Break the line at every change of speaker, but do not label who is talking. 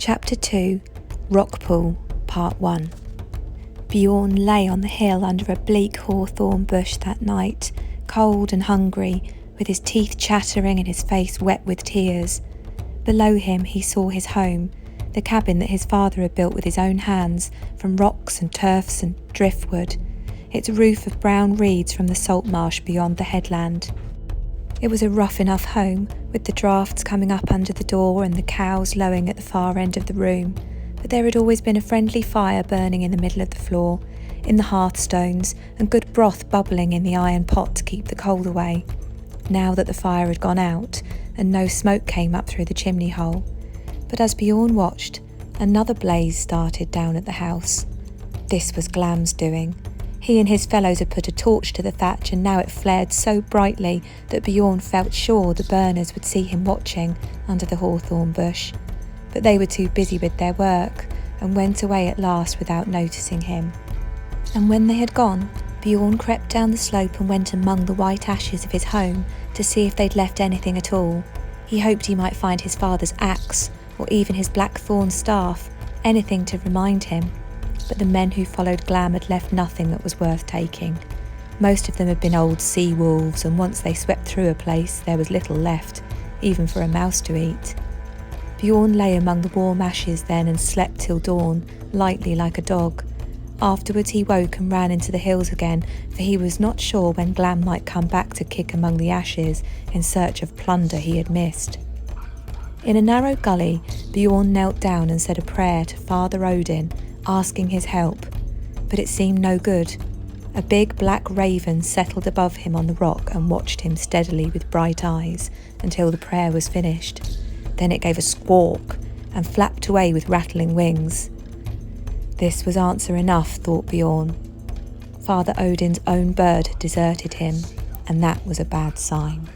Chapter 2, Rockpool, Part 1. Bjorn lay on the hill under a bleak hawthorn bush that night, cold and hungry, with his teeth chattering and his face wet with tears. Below him he saw his home, the cabin that his father had built with his own hands, from rocks and turfs and driftwood, its roof of brown reeds from the salt marsh beyond the headland. It was a rough enough home, with the draughts coming up under the door and the cows lowing at the far end of the room, but there had always been a friendly fire burning in the middle of the floor, in the hearthstones, and good broth bubbling in the iron pot to keep the cold away. Now that the fire had gone out, and no smoke came up through the chimney hole. But as Bjorn watched, another blaze started down at the house. This was Glam's doing. He and his fellows had put a torch to the thatch, and now it flared so brightly that Bjorn felt sure the burners would see him watching under the hawthorn bush. But they were too busy with their work, and went away at last without noticing him. And when they had gone, Bjorn crept down the slope and went among the white ashes of his home to see if they'd left anything at all. He hoped he might find his father's axe, or even his blackthorn staff, anything to remind him. But the men who followed Glam had left nothing that was worth taking. Most of them had been old sea wolves, and once they swept through a place, there was little left, even for a mouse to eat. Bjorn lay among the warm ashes then and slept till dawn, lightly like a dog. Afterwards he woke and ran into the hills again, for he was not sure when Glam might come back to kick among the ashes in search of plunder he had missed. In a narrow gully, Bjorn knelt down and said a prayer to Father Odin, asking his help, but it seemed no good. A big black raven settled above him on the rock and watched him steadily with bright eyes until the prayer was finished. Then it gave a squawk and flapped away with rattling wings. This was answer enough, thought Bjorn. Father Odin's own bird had deserted him, and that was a bad sign.